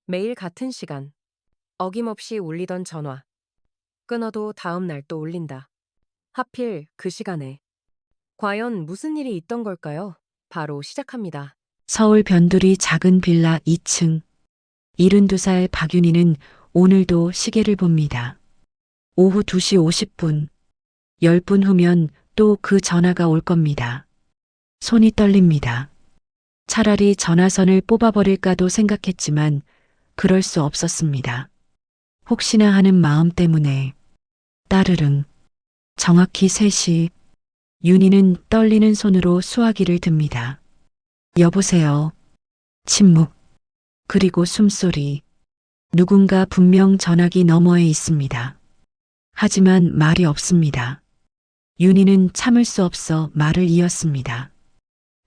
매일 같은 시간, 어김없이 울리던 전화. 끊어도 다음 날 또 울린다. 하필 그 시간에. 과연 무슨 일이 있던 걸까요? 바로 시작합니다. 서울 변두리 작은 빌라 2층. 72살 박윤희는 오늘도 시계를 봅니다. 오후 2시 50분. 10분 후면 또 그 전화가 올 겁니다. 손이 떨립니다. 차라리 전화선을 뽑아버릴까도 생각했지만 그럴 수 없었습니다. 혹시나 하는 마음 때문에 따르릉. 정확히 3시. 윤희는 떨리는 손으로 수화기를 듭니다. 여보세요. 침묵. 그리고 숨소리. 누군가 분명 전화기 너머에 있습니다. 하지만 말이 없습니다. 윤희는 참을 수 없어 말을 이었습니다.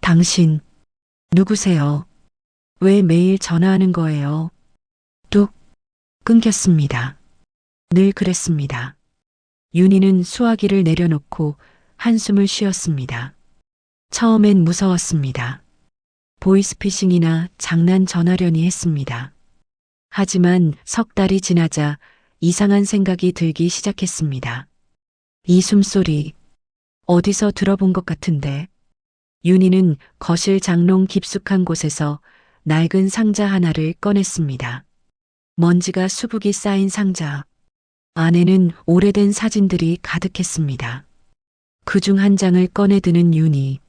당신, 누구세요? 왜 매일 전화하는 거예요? 뚝, 끊겼습니다. 늘 그랬습니다. 윤희는 수화기를 내려놓고 한숨을 쉬었습니다. 처음엔 무서웠습니다. 보이스피싱이나 장난 전화려니 했습니다. 하지만 석 달이 지나자 이상한 생각이 들기 시작했습니다. 이 숨소리, 어디서 들어본 것 같은데. 윤희는 거실 장롱 깊숙한 곳에서 낡은 상자 하나를 꺼냈습니다. 먼지가 수북이 쌓인 상자. 안에는 오래된 사진들이 가득했습니다. 그중 한 장을 꺼내드는 윤희.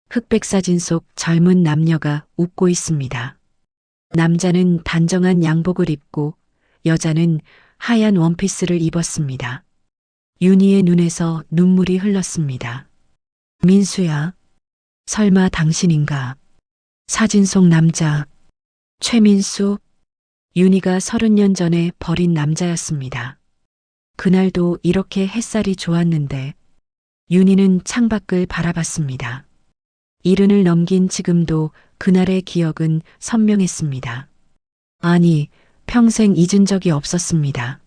흑백 사진 속 젊은 남녀가 웃고 있습니다. 남자는 단정한 양복을 입고 여자는 하얀 원피스를 입었습니다. 윤희의 눈에서 눈물이 흘렀습니다. 민수야, 설마 당신인가? 사진 속 남자, 최민수. 윤희가 30년 전에 버린 남자였습니다. 그날도 이렇게 햇살이 좋았는데. 윤희는 창밖을 바라봤습니다. 이른을 넘긴 지금도 그날의 기억은 선명했습니다. 아니, 평생 잊은 적이 없었습니다.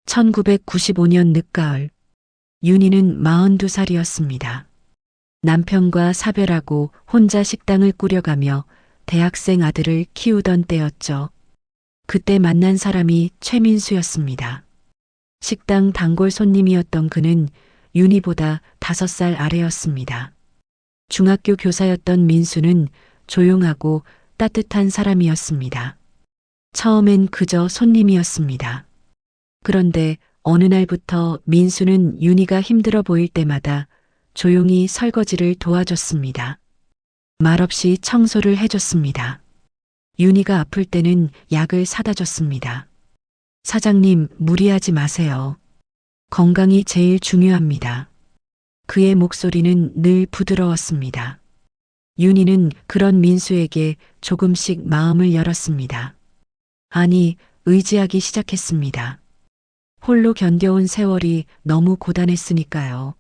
1995년 늦가을, 윤희는 42살이었습니다. 남편과 사별하고 혼자 식당을 꾸려가며 대학생 아들을 키우던 때였죠. 그때 만난 사람이 최민수였습니다. 식당 단골 손님이었던 그는 윤희보다 5살 아래였습니다. 중학교 교사였던 민수는 조용하고 따뜻한 사람이었습니다. 처음엔 그저 손님이었습니다. 그런데 어느 날부터 민수는 윤희가 힘들어 보일 때마다 조용히 설거지를 도와줬습니다. 말없이 청소를 해줬습니다. 윤희가 아플 때는 약을 사다 줬습니다. 사장님, 무리하지 마세요. 건강이 제일 중요합니다. 그의 목소리는 늘 부드러웠습니다. 윤희는 그런 민수에게 조금씩 마음을 열었습니다. 아니, 의지하기 시작했습니다. 홀로 견뎌온 세월이 너무 고단했으니까요.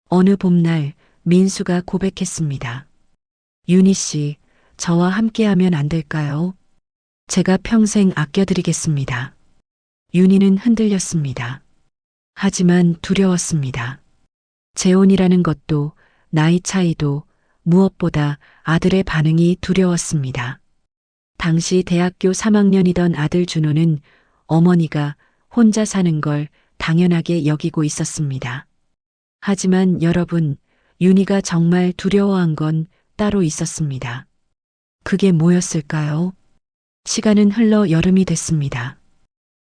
어느 봄날 민수가 고백했습니다. 윤희 씨, 저와 함께하면 안 될까요? 제가 평생 아껴드리겠습니다. 윤희는 흔들렸습니다. 하지만 두려웠습니다. 재혼이라는 것도 나이 차이도 무엇보다 아들의 반응이 두려웠습니다. 당시 대학교 3학년이던 아들 준호는 어머니가 혼자 사는 걸 당연하게 여기고 있었습니다. 하지만 여러분, 윤희가 정말 두려워한 건 따로 있었습니다. 그게 뭐였을까요? 시간은 흘러 여름이 됐습니다.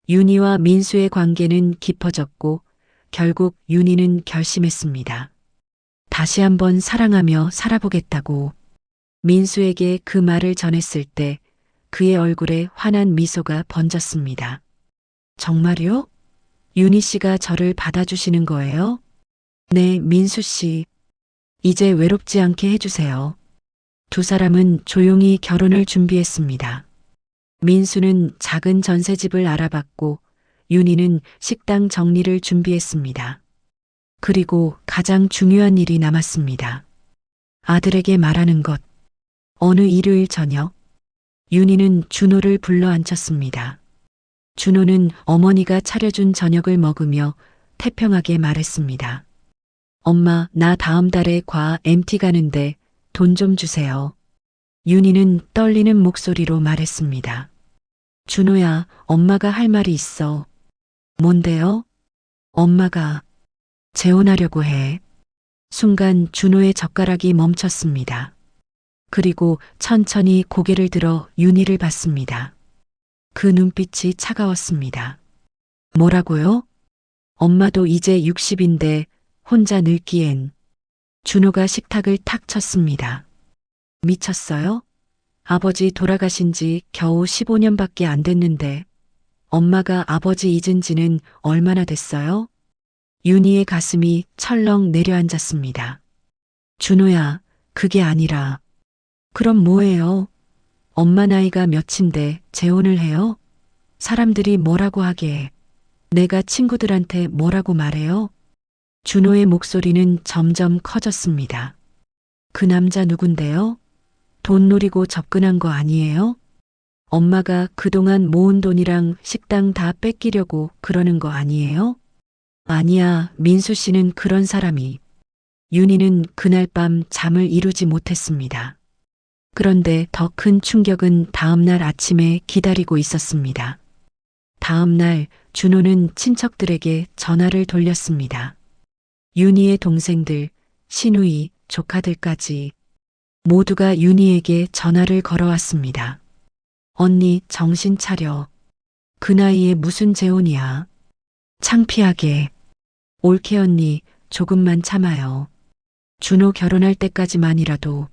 윤희와 민수의 관계는 깊어졌고 결국 윤희는 결심했습니다. 다시 한번 사랑하며 살아보겠다고. 민수에게 그 말을 전했을 때 그의 얼굴에 환한 미소가 번졌습니다. 정말요? 윤희 씨가 저를 받아주시는 거예요? 네, 민수 씨. 이제 외롭지 않게 해주세요. 두 사람은 조용히 결혼을 준비했습니다. 민수는 작은 전셋집을 알아봤고 윤희는 식당 정리를 준비했습니다. 그리고 가장 중요한 일이 남았습니다. 아들에게 말하는 것. 어느 일요일 저녁, 윤희는 준호를 불러 앉혔습니다. 준호는 어머니가 차려준 저녁을 먹으며 태평하게 말했습니다. 엄마, 나 다음 달에 과 MT 가는데 돈 좀 주세요. 윤희는 떨리는 목소리로 말했습니다. 준호야, 엄마가 할 말이 있어. 뭔데요? 엄마가 재혼하려고 해. 순간 준호의 젓가락이 멈췄습니다. 그리고 천천히 고개를 들어 윤희를 봤습니다. 그 눈빛이 차가웠습니다. 뭐라고요? 엄마도 이제 60인데 혼자 늙기엔. 준호가 식탁을 탁 쳤습니다. 미쳤어요? 아버지 돌아가신 지 겨우 15년밖에 안 됐는데 엄마가 아버지 잊은 지는 얼마나 됐어요? 윤희의 가슴이 철렁 내려앉았습니다. 준호야, 그게 아니라. 그럼 뭐예요? 엄마 나이가 몇인데 재혼을 해요? 사람들이 뭐라고 하게. 내가 친구들한테 뭐라고 말해요? 준호의 목소리는 점점 커졌습니다. 그 남자 누군데요? 돈 노리고 접근한 거 아니에요? 엄마가 그동안 모은 돈이랑 식당 다 뺏기려고 그러는 거 아니에요? 아니야, 민수 씨는 그런 사람이. 윤희는 그날 밤 잠을 이루지 못했습니다. 그런데 더 큰 충격은 다음 날 아침에 기다리고 있었습니다. 다음 날 준호는 친척들에게 전화를 돌렸습니다. 윤희의 동생들, 신우이, 조카들까지 모두가 윤희에게 전화를 걸어왔습니다. 언니, 정신 차려. 그 나이에 무슨 재혼이야. 창피하게. 올케 언니, 조금만 참아요. 준호 결혼할 때까지만이라도.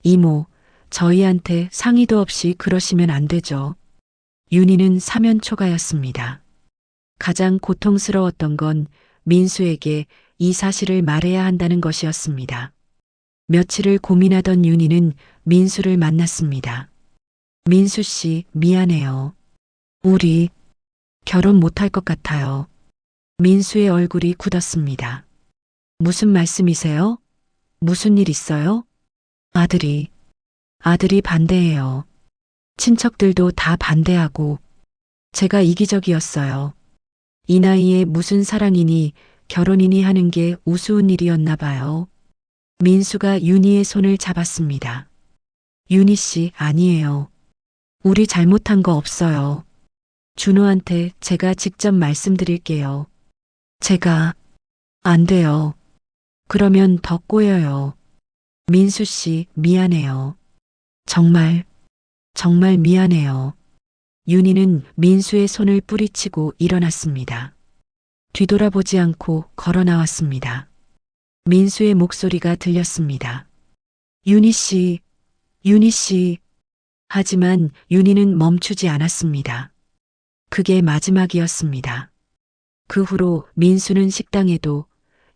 이모, 저희한테 상의도 없이 그러시면 안 되죠. 윤희는 사면초가였습니다. 가장 고통스러웠던 건 민수에게 이 사실을 말해야 한다는 것이었습니다. 며칠을 고민하던 윤희는 민수를 만났습니다. 민수 씨, 미안해요. 우리 결혼 못할 것 같아요. 민수의 얼굴이 굳었습니다. 무슨 말씀이세요? 무슨 일 있어요? 아들이 반대해요. 친척들도 다 반대하고 제가 이기적이었어요. 이 나이에 무슨 사랑이니 결혼이니 하는 게 우스운 일이었나 봐요. 민수가 윤희의 손을 잡았습니다. 윤희 씨, 아니에요. 우리 잘못한 거 없어요. 준호한테 제가 직접 말씀드릴게요. 제가 안 돼요. 그러면 더 꼬여요. 민수 씨, 미안해요. 정말 미안해요. 윤희는 민수의 손을 뿌리치고 일어났습니다. 뒤돌아보지 않고 걸어 나왔습니다. 민수의 목소리가 들렸습니다. 윤희 씨, 윤희 씨. 하지만 윤희는 멈추지 않았습니다. 그게 마지막이었습니다. 그 후로 민수는 식당에도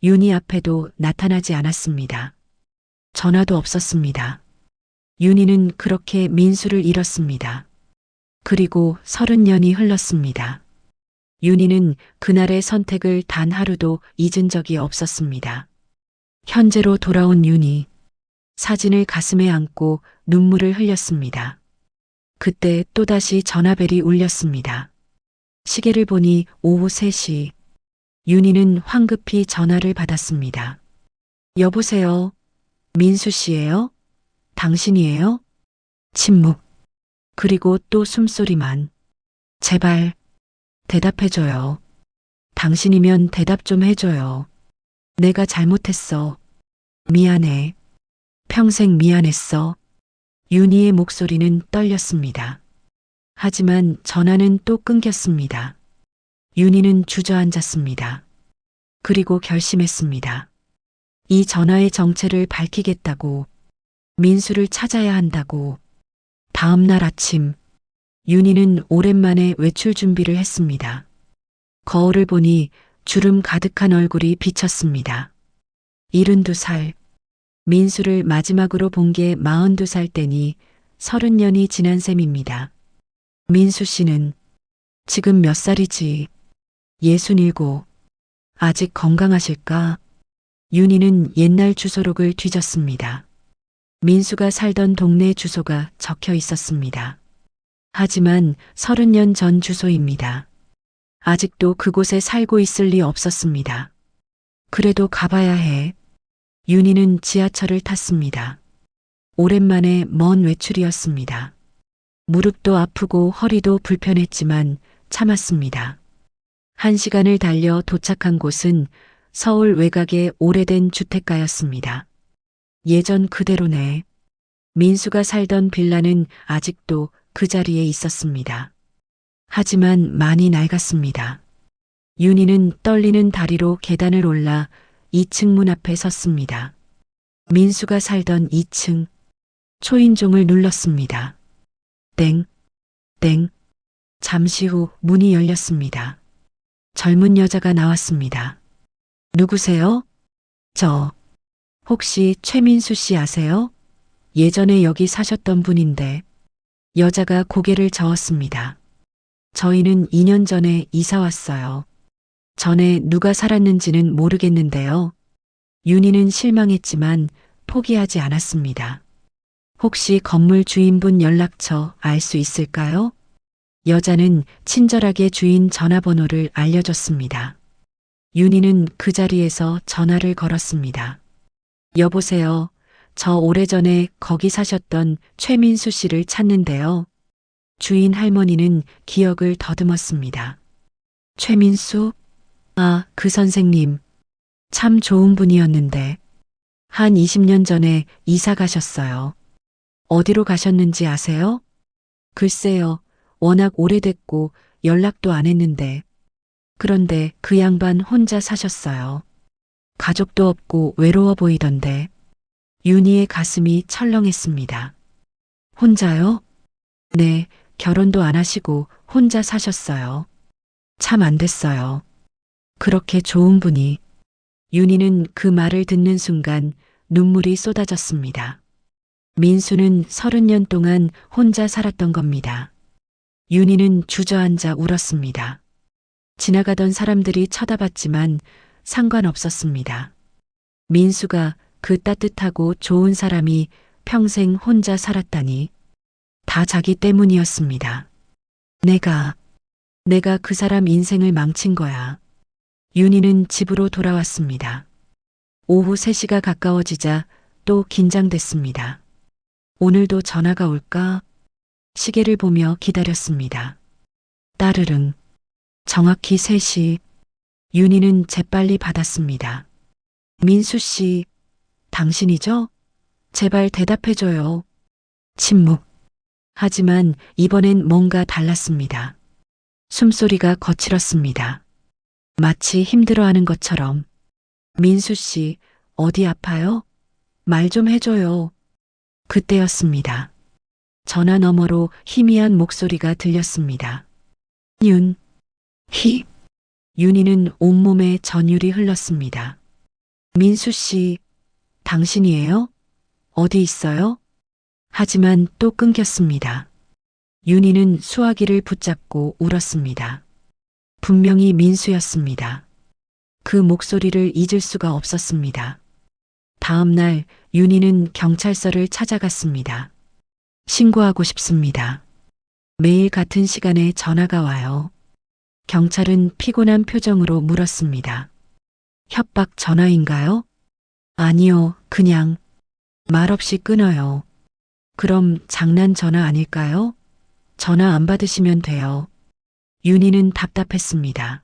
윤희 앞에도 나타나지 않았습니다. 전화도 없었습니다. 윤희는 그렇게 민수를 잃었습니다. 그리고 30년이 흘렀습니다. 윤희는 그날의 선택을 단 하루도 잊은 적이 없었습니다. 현재로 돌아온 윤희. 사진을 가슴에 안고 눈물을 흘렸습니다. 그때 또다시 전화벨이 울렸습니다. 시계를 보니 오후 3시. 윤희는 황급히 전화를 받았습니다. 여보세요? 민수 씨예요? 당신이에요? 침묵. 그리고 또 숨소리만. 제발 대답해줘요. 당신이면 대답 좀 해줘요. 내가 잘못했어. 미안해. 평생 미안했어. 윤희의 목소리는 떨렸습니다. 하지만 전화는 또 끊겼습니다. 윤희는 주저앉았습니다. 그리고 결심했습니다. 이 전화의 정체를 밝히겠다고. 민수를 찾아야 한다고. 다음 날 아침, 윤희는 오랜만에 외출 준비를 했습니다. 거울을 보니 주름 가득한 얼굴이 비쳤습니다. 72살. 민수를 마지막으로 본 게 42살 때니 30년이 지난 셈입니다. 민수 씨는 지금 몇 살이지? 67. 아직 건강하실까? 윤희는 옛날 주소록을 뒤졌습니다. 민수가 살던 동네 주소가 적혀 있었습니다. 하지만 30년 전 주소입니다. 아직도 그곳에 살고 있을 리 없었습니다. 그래도 가봐야 해. 윤희는 지하철을 탔습니다. 오랜만에 먼 외출이었습니다. 무릎도 아프고 허리도 불편했지만 참았습니다. 1시간을 달려 도착한 곳은 서울 외곽의 오래된 주택가였습니다. 예전 그대로네. 민수가 살던 빌라는 아직도 그 자리에 있었습니다. 하지만 많이 낡았습니다. 윤희는 떨리는 다리로 계단을 올라 2층 문 앞에 섰습니다. 민수가 살던 2층. 초인종을 눌렀습니다. 땡, 땡. 잠시 후 문이 열렸습니다. 젊은 여자가 나왔습니다. 누구세요? 저. 혹시 최민수 씨 아세요? 예전에 여기 사셨던 분인데. 여자가 고개를 저었습니다. 저희는 2년 전에 이사 왔어요. 전에 누가 살았는지는 모르겠는데요. 윤희는 실망했지만 포기하지 않았습니다. 혹시 건물 주인분 연락처 알 수 있을까요? 여자는 친절하게 주인 전화번호를 알려줬습니다. 윤희는 그 자리에서 전화를 걸었습니다. 여보세요. 저 오래전에 거기 사셨던 최민수 씨를 찾는데요. 주인 할머니는 기억을 더듬었습니다. 최민수? 아, 그 선생님. 참 좋은 분이었는데. 한 20년 전에 이사 가셨어요. 어디로 가셨는지 아세요? 글쎄요. 워낙 오래됐고 연락도 안 했는데. 그런데 그 양반 혼자 사셨어요. 가족도 없고 외로워 보이던데. 윤희의 가슴이 철렁했습니다. 혼자요? 네, 결혼도 안 하시고 혼자 사셨어요. 참 안 됐어요. 그렇게 좋은 분이. 윤희는 그 말을 듣는 순간 눈물이 쏟아졌습니다. 민수는 30년 동안 혼자 살았던 겁니다. 윤희는 주저앉아 울었습니다. 지나가던 사람들이 쳐다봤지만 상관없었습니다. 민수가 그 따뜻하고 좋은 사람이 평생 혼자 살았다니. 다 자기 때문이었습니다. 내가 그 사람 인생을 망친 거야. 윤희는 집으로 돌아왔습니다. 오후 3시가 가까워지자 또 긴장됐습니다. 오늘도 전화가 올까? 시계를 보며 기다렸습니다. 따르릉. 정확히 3시. 윤희는 재빨리 받았습니다. 민수 씨, 당신이죠? 제발 대답해줘요. 침묵. 하지만 이번엔 뭔가 달랐습니다. 숨소리가 거칠었습니다. 마치 힘들어하는 것처럼. 민수 씨, 어디 아파요? 말 좀 해줘요. 그때였습니다. 전화 너머로 희미한 목소리가 들렸습니다. 히. 윤희는 온몸에 전율이 흘렀습니다. 민수 씨, 당신이에요? 어디 있어요? 하지만 또 끊겼습니다. 윤희는 수화기를 붙잡고 울었습니다. 분명히 민수였습니다. 그 목소리를 잊을 수가 없었습니다. 다음 날 윤희는 경찰서를 찾아갔습니다. 신고하고 싶습니다. 매일 같은 시간에 전화가 와요. 경찰은 피곤한 표정으로 물었습니다. 협박 전화인가요? 아니요, 그냥 말없이 끊어요. 그럼 장난 전화 아닐까요? 전화 안 받으시면 돼요. 윤희는 답답했습니다.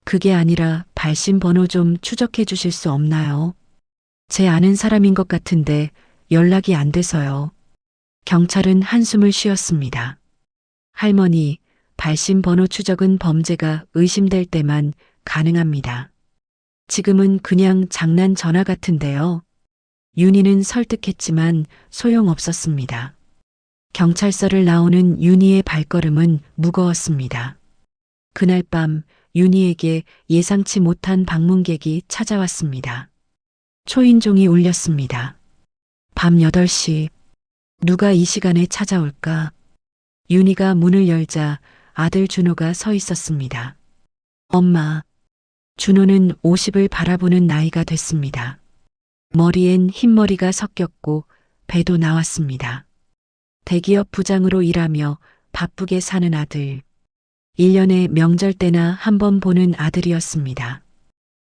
그게 아니라 발신 번호 좀 추적해 주실 수 없나요? 제 아는 사람인 것 같은데 연락이 안 돼서요. 경찰은 한숨을 쉬었습니다. 할머니, 발신 번호 추적은 범죄가 의심될 때만 가능합니다. 지금은 그냥 장난 전화 같은데요. 윤희는 설득했지만 소용없었습니다. 경찰서를 나오는 윤희의 발걸음은 무거웠습니다. 그날 밤 윤희에게 예상치 못한 방문객이 찾아왔습니다. 초인종이 울렸습니다. 밤 8시. 누가 이 시간에 찾아올까? 윤희가 문을 열자 아들 준호가 서 있었습니다. 엄마. 준호는 50을 바라보는 나이가 됐습니다. 머리엔 흰머리가 섞였고 배도 나왔습니다. 대기업 부장으로 일하며 바쁘게 사는 아들. 1년에 명절 때나 한 번 보는 아들이었습니다.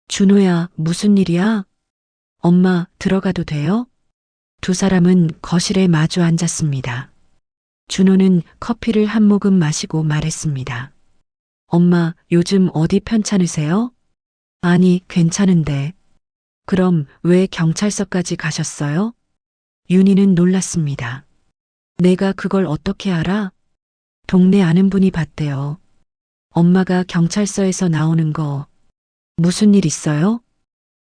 준호야, 무슨 일이야? 엄마, 들어가도 돼요? 두 사람은 거실에 마주 앉았습니다. 준호는 커피를 한 모금 마시고 말했습니다. 엄마, 요즘 어디 편찮으세요? 아니, 괜찮은데. 그럼 왜 경찰서까지 가셨어요? 윤희는 놀랐습니다. 내가 그걸 어떻게 알아? 동네 아는 분이 봤대요. 엄마가 경찰서에서 나오는 거 무슨 일 있어요?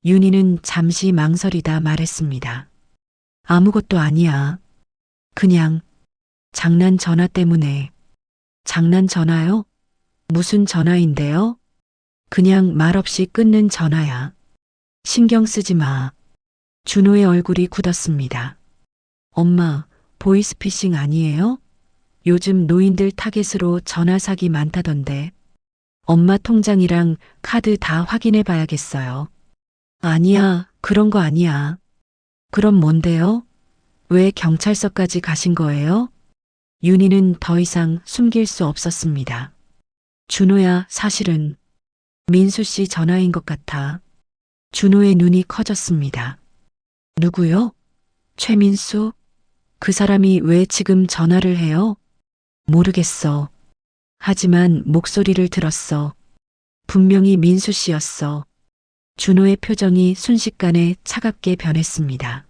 윤희는 잠시 망설이다 말했습니다. 아무것도 아니야. 그냥 장난 전화 때문에. 장난 전화요? 무슨 전화인데요? 그냥 말없이 끊는 전화야. 신경 쓰지 마. 준호의 얼굴이 굳었습니다. 엄마, 보이스피싱 아니에요? 요즘 노인들 타겟으로 전화 사기 많다던데. 엄마 통장이랑 카드 다 확인해 봐야겠어요. 아니야, 그런 거 아니야. 그럼 뭔데요? 왜 경찰서까지 가신 거예요? 윤희는 더 이상 숨길 수 없었습니다. 준호야, 사실은 민수 씨 전화인 것 같아. 준호의 눈이 커졌습니다. 누구요? 최민수? 그 사람이 왜 지금 전화를 해요? 모르겠어. 하지만 목소리를 들었어. 분명히 민수 씨였어. 준호의 표정이 순식간에 차갑게 변했습니다.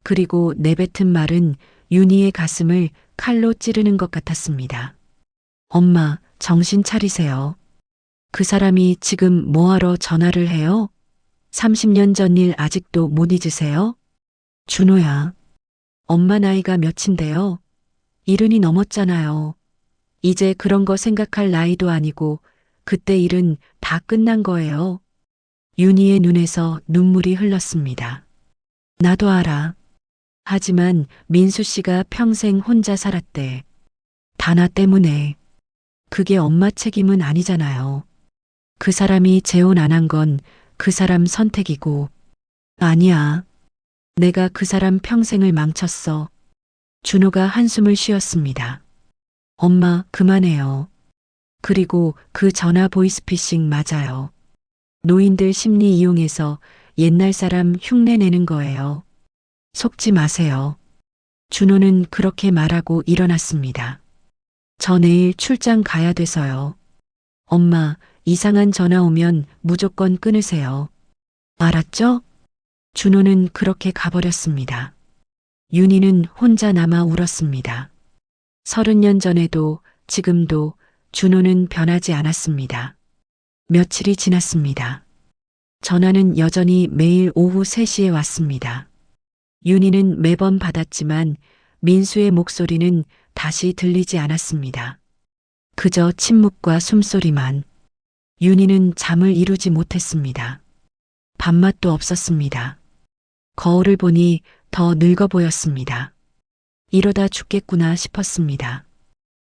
그리고 내뱉은 말은 윤희의 가슴을 칼로 찌르는 것 같았습니다. 엄마, 정신 차리세요. 그 사람이 지금 뭐하러 전화를 해요? 30년 전 일 아직도 못 잊으세요? 준호야, 엄마 나이가 몇인데요? 70이 넘었잖아요. 이제 그런 거 생각할 나이도 아니고 그때 일은 다 끝난 거예요. 윤희의 눈에서 눈물이 흘렀습니다. 나도 알아. 하지만 민수 씨가 평생 혼자 살았대. 다 나 때문에. 그게 엄마 책임은 아니잖아요. 그 사람이 재혼 안 한 건 그 사람 선택이고. 아니야. 내가 그 사람 평생을 망쳤어. 준호가 한숨을 쉬었습니다. 엄마, 그만해요. 그리고 그 전화 보이스피싱 맞아요. 노인들 심리 이용해서 옛날 사람 흉내 내는 거예요. 속지 마세요. 준호는 그렇게 말하고 일어났습니다. 저 내일 출장 가야 돼서요. 엄마, 이상한 전화 오면 무조건 끊으세요. 알았죠? 준호는 그렇게 가버렸습니다. 윤희는 혼자 남아 울었습니다. 30년 전에도 지금도 준호는 변하지 않았습니다. 며칠이 지났습니다. 전화는 여전히 매일 오후 3시에 왔습니다. 윤희는 매번 받았지만 민수의 목소리는 다시 들리지 않았습니다. 그저 침묵과 숨소리만. 윤희는 잠을 이루지 못했습니다. 밥맛도 없었습니다. 거울을 보니 더 늙어 보였습니다. 이러다 죽겠구나 싶었습니다.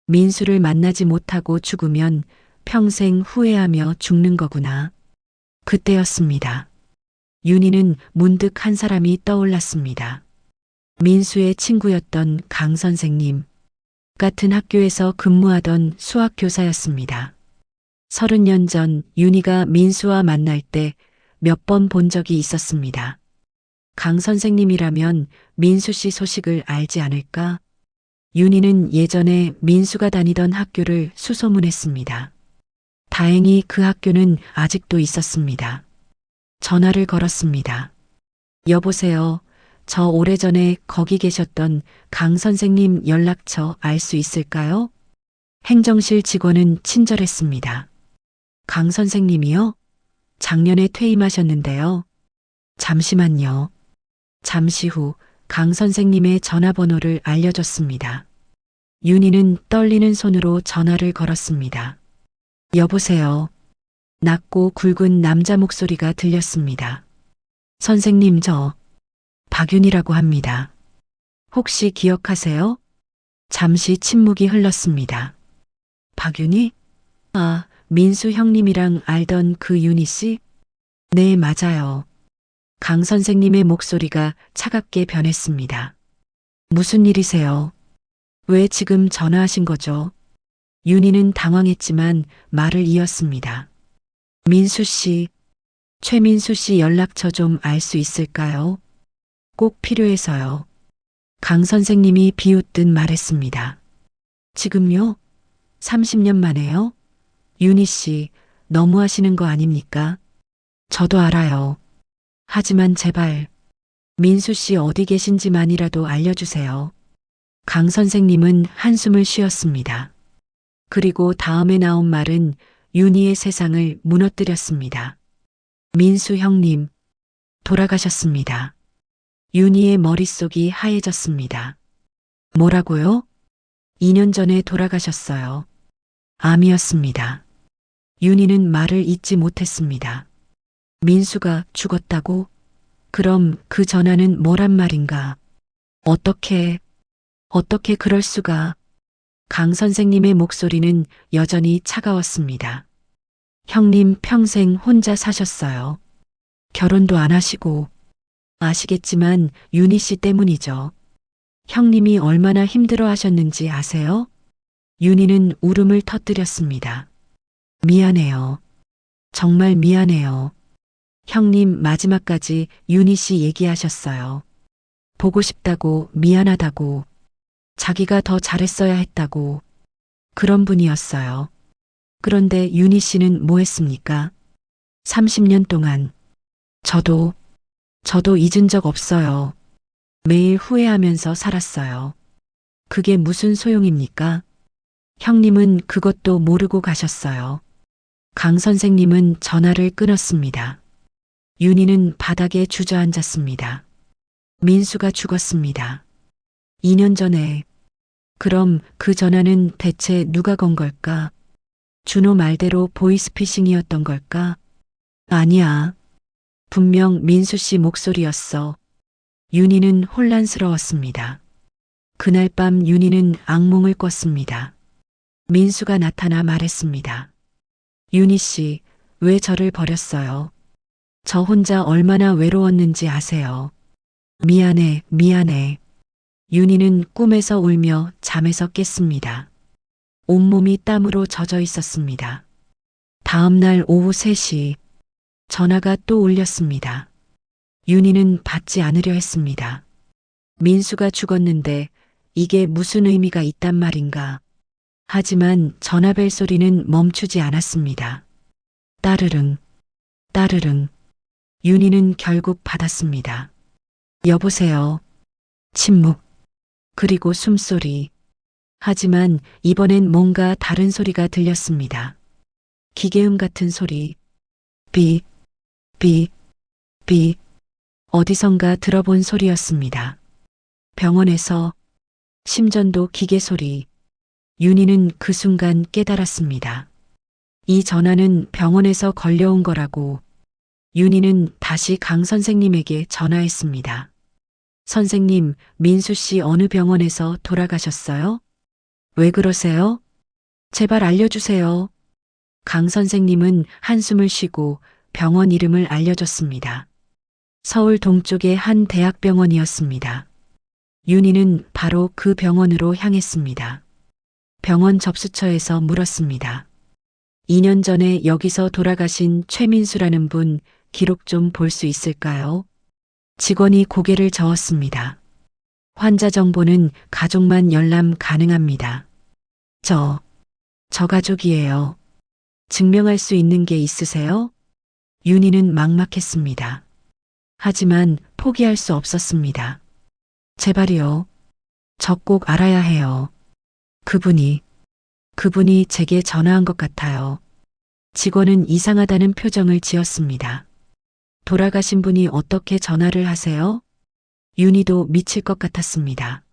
민수를 만나지 못하고 죽으면 평생 후회하며 죽는 거구나. 그때였습니다. 윤희는 문득 한 사람이 떠올랐습니다. 민수의 친구였던 강 선생님. 같은 학교에서 근무하던 수학 교사였습니다. 30년 전 윤희가 민수와 만날 때 몇 번 본 적이 있었습니다. 강 선생님이라면 민수 씨 소식을 알지 않을까? 윤희는 예전에 민수가 다니던 학교를 수소문했습니다. 다행히 그 학교는 아직도 있었습니다. 전화를 걸었습니다. 여보세요. 저 오래전에 거기 계셨던 강 선생님 연락처 알 수 있을까요? 행정실 직원은 친절했습니다. 강 선생님이요? 작년에 퇴임하셨는데요. 잠시만요. 잠시 후 강 선생님의 전화번호를 알려줬습니다. 윤희는 떨리는 손으로 전화를 걸었습니다. 여보세요. 낮고 굵은 남자 목소리가 들렸습니다. 선생님, 저 박윤희라고 합니다. 혹시 기억하세요? 잠시 침묵이 흘렀습니다. 박윤희? 아, 민수 형님이랑 알던 그 윤희 씨? 네, 맞아요. 강 선생님의 목소리가 차갑게 변했습니다. 무슨 일이세요? 왜 지금 전화하신 거죠? 윤희는 당황했지만 말을 이었습니다. 민수 씨, 최민수 씨 연락처 좀 알 수 있을까요? 꼭 필요해서요. 강 선생님이 비웃듯 말했습니다. 지금요? 30년 만에요? 윤희 씨, 너무하시는 거 아닙니까? 저도 알아요. 하지만 제발, 민수 씨 어디 계신지만이라도 알려주세요. 강 선생님은 한숨을 쉬었습니다. 그리고 다음에 나온 말은 윤희의 세상을 무너뜨렸습니다. 민수 형님, 돌아가셨습니다. 윤희의 머릿속이 하얘졌습니다. 뭐라고요? 2년 전에 돌아가셨어요. 암이었습니다. 윤희는 말을 잇지 못했습니다. 민수가 죽었다고? 그럼 그 전화는 뭐란 말인가? 어떻게 그럴 수가? 강 선생님의 목소리는 여전히 차가웠습니다. 형님 평생 혼자 사셨어요. 결혼도 안 하시고. 아시겠지만 윤희 씨 때문이죠. 형님이 얼마나 힘들어 하셨는지 아세요? 윤희는 울음을 터뜨렸습니다. 미안해요. 정말 미안해요. 형님 마지막까지 윤희 씨 얘기하셨어요. 보고 싶다고, 미안하다고, 자기가 더 잘했어야 했다고. 그런 분이었어요. 그런데 윤희 씨는 뭐 했습니까? 30년 동안. 저도 잊은 적 없어요. 매일 후회하면서 살았어요. 그게 무슨 소용입니까? 형님은 그것도 모르고 가셨어요. 강 선생님은 전화를 끊었습니다. 윤희는 바닥에 주저앉았습니다. 민수가 죽었습니다. 2년 전에. 그럼 그 전화는 대체 누가 건 걸까? 준호 말대로 보이스피싱이었던 걸까? 아니야. 분명 민수 씨 목소리였어. 윤희는 혼란스러웠습니다. 그날 밤 윤희는 악몽을 꿨습니다. 민수가 나타나 말했습니다. 윤희 씨, 왜 저를 버렸어요? 저 혼자 얼마나 외로웠는지 아세요? 미안해. 윤희는 꿈에서 울며 잠에서 깼습니다. 온몸이 땀으로 젖어 있었습니다. 다음 날 오후 3시 전화가 또 울렸습니다. 윤희는 받지 않으려 했습니다. 민수가 죽었는데 이게 무슨 의미가 있단 말인가. 하지만 전화벨 소리는 멈추지 않았습니다. 따르릉. 윤희는 결국 받았습니다. 여보세요. 침묵. 그리고 숨소리. 하지만 이번엔 뭔가 다른 소리가 들렸습니다. 기계음 같은 소리. 비. 어디선가 들어본 소리였습니다. 병원에서. 심전도 기계 소리. 윤희는 그 순간 깨달았습니다. 이 전화는 병원에서 걸려온 거라고. 윤희는 다시 강 선생님에게 전화했습니다. 선생님, 민수 씨 어느 병원에서 돌아가셨어요? 왜 그러세요? 제발 알려주세요. 강 선생님은 한숨을 쉬고 병원 이름을 알려줬습니다. 서울 동쪽의 한 대학병원이었습니다. 윤희는 바로 그 병원으로 향했습니다. 병원 접수처에서 물었습니다. 2년 전에 여기서 돌아가신 최민수라는 분 기록 좀 볼 수 있을까요? 직원이 고개를 저었습니다. 환자 정보는 가족만 열람 가능합니다. 저 가족이에요. 증명할 수 있는 게 있으세요? 윤희는 막막했습니다. 하지만 포기할 수 없었습니다. 제발이요. 저 꼭 알아야 해요. 그분이 제게 전화한 것 같아요. 직원은 이상하다는 표정을 지었습니다. 돌아가신 분이 어떻게 전화를 하세요? 윤희도 미칠 것 같았습니다.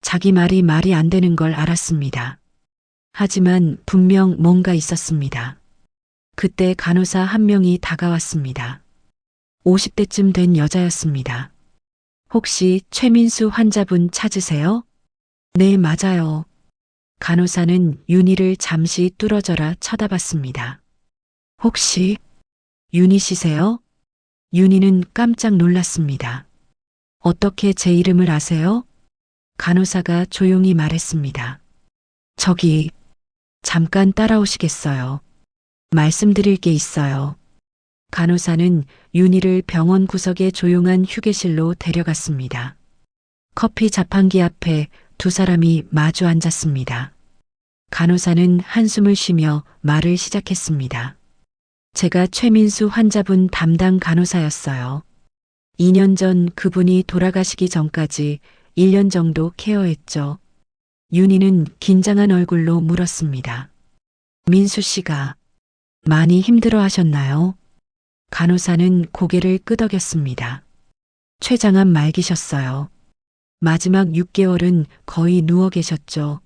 자기 말이 안 되는 걸 알았습니다. 하지만 분명 뭔가 있었습니다. 그때 간호사 한 명이 다가왔습니다. 50대쯤 된 여자였습니다. 혹시 최민수 환자분 찾으세요? 네, 맞아요. 간호사는 윤희를 잠시 뚫어져라 쳐다봤습니다. 혹시 윤희 씨세요? 윤희는 깜짝 놀랐습니다. 어떻게 제 이름을 아세요? 간호사가 조용히 말했습니다. 저기, 잠깐 따라오시겠어요? 말씀드릴 게 있어요. 간호사는 윤희를 병원 구석의 조용한 휴게실로 데려갔습니다. 커피 자판기 앞에 두 사람이 마주 앉았습니다. 간호사는 한숨을 쉬며 말을 시작했습니다. 제가 최민수 환자분 담당 간호사였어요. 2년 전 그분이 돌아가시기 전까지 1년 정도 케어했죠. 윤희는 긴장한 얼굴로 물었습니다. 민수 씨가 많이 힘들어 하셨나요? 간호사는 고개를 끄덕였습니다. 췌장암 말기셨어요. 마지막 6개월은 거의 누워 계셨죠.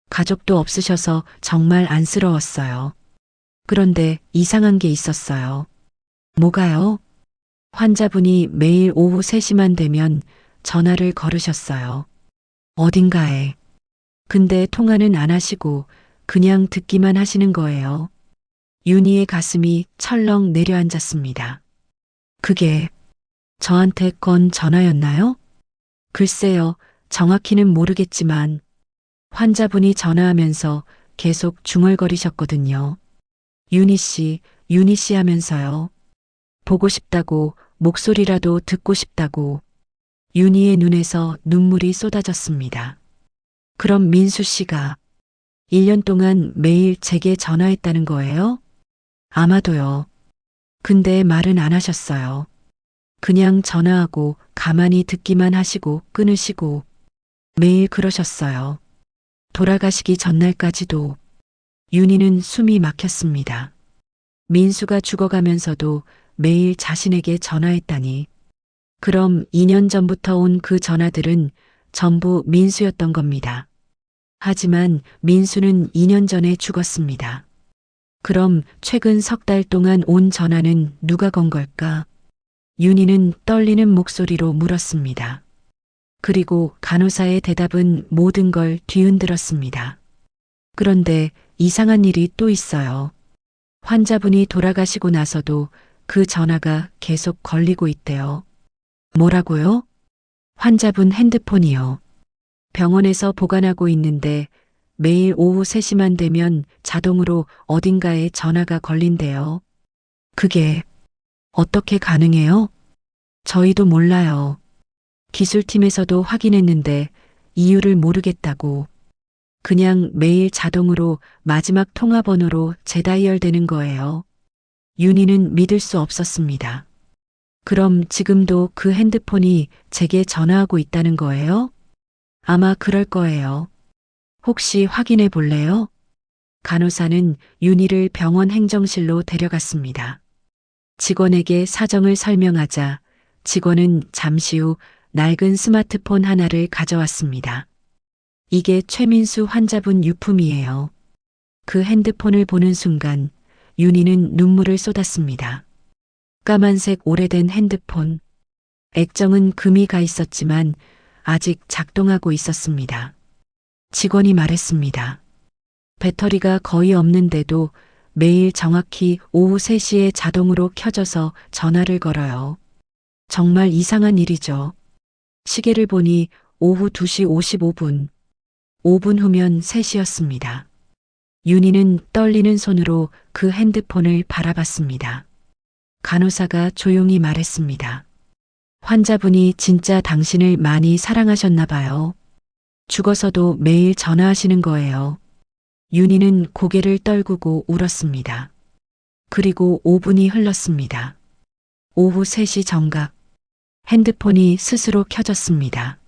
가족도 없으셔서 정말 안쓰러웠어요. 그런데 이상한 게 있었어요. 뭐가요? 환자분이 매일 오후 3시만 되면 전화를 걸으셨어요. 어딘가에. 근데 통화는 안 하시고 그냥 듣기만 하시는 거예요. 윤희의 가슴이 철렁 내려앉았습니다. 그게 저한테 건 전화였나요? 글쎄요, 정확히는 모르겠지만 환자분이 전화하면서 계속 중얼거리셨거든요. 윤희 씨 하면서요. 보고 싶다고, 목소리라도 듣고 싶다고. 윤희의 눈에서 눈물이 쏟아졌습니다. 그럼 민수 씨가 1년 동안 매일 제게 전화했다는 거예요? 아마도요. 근데 말은 안 하셨어요. 그냥 전화하고 가만히 듣기만 하시고 끊으시고 매일 그러셨어요. 돌아가시기 전날까지도. 윤희는 숨이 막혔습니다. 민수가 죽어가면서도 매일 자신에게 전화했다니. 그럼 2년 전부터 온 그 전화들은 전부 민수였던 겁니다. 하지만 민수는 2년 전에 죽었습니다. 그럼 최근 석 달 동안 온 전화는 누가 건 걸까? 윤희는 떨리는 목소리로 물었습니다. 그리고 간호사의 대답은 모든 걸 뒤흔들었습니다. 그런데 이상한 일이 또 있어요. 환자분이 돌아가시고 나서도 그 전화가 계속 걸리고 있대요. 뭐라고요? 환자분 핸드폰이요. 병원에서 보관하고 있는데 매일 오후 3시만 되면 자동으로 어딘가에 전화가 걸린대요. 그게 어떻게 가능해요? 저희도 몰라요. 기술팀에서도 확인했는데 이유를 모르겠다고. 그냥 매일 자동으로 마지막 통화번호로 재다이얼되는 거예요. 윤희는 믿을 수 없었습니다. 그럼 지금도 그 핸드폰이 제게 전화하고 있다는 거예요? 아마 그럴 거예요. 혹시 확인해 볼래요? 간호사는 윤희를 병원 행정실로 데려갔습니다. 직원에게 사정을 설명하자 직원은 잠시 후 낡은 스마트폰 하나를 가져왔습니다. 이게 최민수 환자분 유품이에요. 그 핸드폰을 보는 순간 윤희는 눈물을 쏟았습니다. 까만색 오래된 핸드폰. 액정은 금이 가 있었지만 아직 작동하고 있었습니다. 직원이 말했습니다. 배터리가 거의 없는데도 매일 정확히 오후 3시에 자동으로 켜져서 전화를 걸어요. 정말 이상한 일이죠. 시계를 보니 오후 2시 55분. 5분 후면 3시였습니다. 윤희는 떨리는 손으로 그 핸드폰을 바라봤습니다. 간호사가 조용히 말했습니다. 환자분이 진짜 당신을 많이 사랑하셨나 봐요. 죽어서도 매일 전화하시는 거예요. 윤희는 고개를 떨구고 울었습니다. 그리고 5분이 흘렀습니다. 오후 3시 정각. 핸드폰이 스스로 켜졌습니다.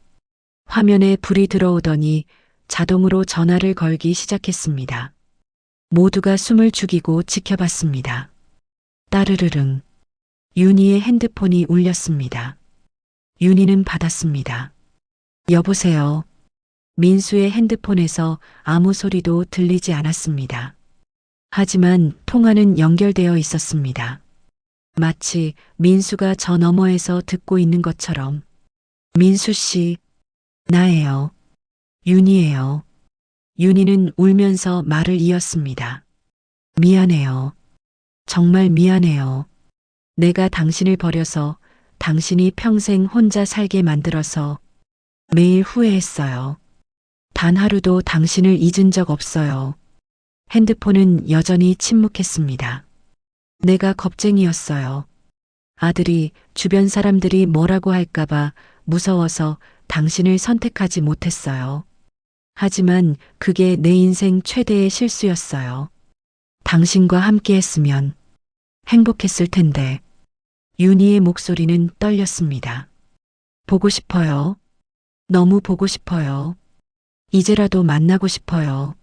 화면에 불이 들어오더니 자동으로 전화를 걸기 시작했습니다. 모두가 숨을 죽이고 지켜봤습니다. 따르르릉. 윤희의 핸드폰이 울렸습니다. 윤희는 받았습니다. 여보세요. 민수의 핸드폰에서 아무 소리도 들리지 않았습니다. 하지만 통화는 연결되어 있었습니다. 마치 민수가 저 너머에서 듣고 있는 것처럼. 민수 씨, 나예요. 윤희예요. 윤희는 울면서 말을 이었습니다. 미안해요. 정말 미안해요. 내가 당신을 버려서 당신이 평생 혼자 살게 만들어서 매일 후회했어요. 단 하루도 당신을 잊은 적 없어요. 핸드폰은 여전히 침묵했습니다. 내가 겁쟁이였어요. 아들이 주변 사람들이 뭐라고 할까봐 무서워서 당신을 선택하지 못했어요. 하지만 그게 내 인생 최대의 실수였어요. 당신과 함께 했으면 행복했을 텐데. 윤희의 목소리는 떨렸습니다. 보고 싶어요. 너무 보고 싶어요. 이제라도 만나고 싶어요.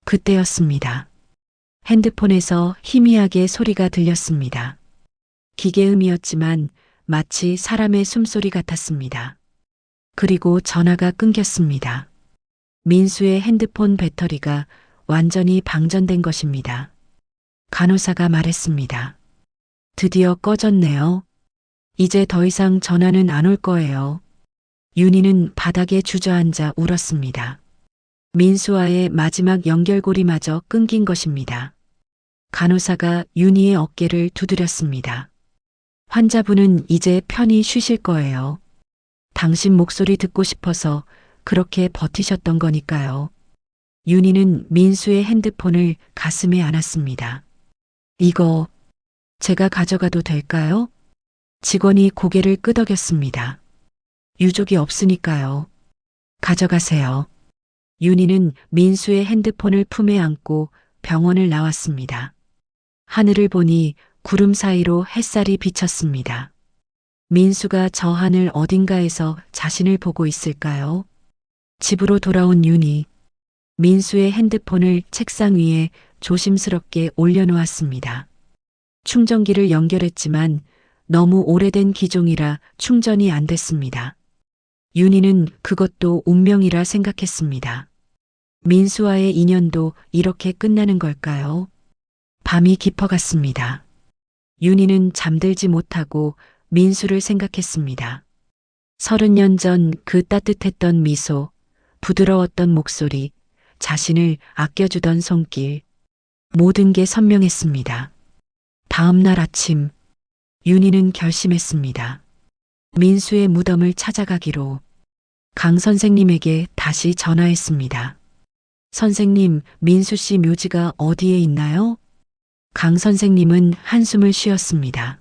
그때였습니다. 핸드폰에서 희미하게 소리가 들렸습니다. 기계음이었지만 마치 사람의 숨소리 같았습니다. 그리고 전화가 끊겼습니다. 민수의 핸드폰 배터리가 완전히 방전된 것입니다. 간호사가 말했습니다. 드디어 꺼졌네요. 이제 더 이상 전화는 안 올 거예요. 윤희는 바닥에 주저앉아 울었습니다. 민수와의 마지막 연결고리마저 끊긴 것입니다. 간호사가 윤희의 어깨를 두드렸습니다. 환자분은 이제 편히 쉬실 거예요. 당신 목소리 듣고 싶어서 그렇게 버티셨던 거니까요. 윤희는 민수의 핸드폰을 가슴에 안았습니다. 이거 제가 가져가도 될까요? 직원이 고개를 끄덕였습니다. 유족이 없으니까요. 가져가세요. 윤희는 민수의 핸드폰을 품에 안고 병원을 나왔습니다. 하늘을 보니 구름 사이로 햇살이 비쳤습니다. 민수가 저 하늘 어딘가에서 자신을 보고 있을까요? 집으로 돌아온 윤희. 민수의 핸드폰을 책상 위에 조심스럽게 올려놓았습니다. 충전기를 연결했지만 너무 오래된 기종이라 충전이 안 됐습니다. 윤희는 그것도 운명이라 생각했습니다. 민수와의 인연도 이렇게 끝나는 걸까요? 밤이 깊어갔습니다. 윤희는 잠들지 못하고 민수를 생각했습니다. 30년 전 그 따뜻했던 미소, 부드러웠던 목소리, 자신을 아껴주던 손길, 모든 게 선명했습니다. 다음 날 아침, 윤희는 결심했습니다. 민수의 무덤을 찾아가기로. 강 선생님에게 다시 전화했습니다. 선생님, 민수 씨 묘지가 어디에 있나요? 강 선생님은 한숨을 쉬었습니다.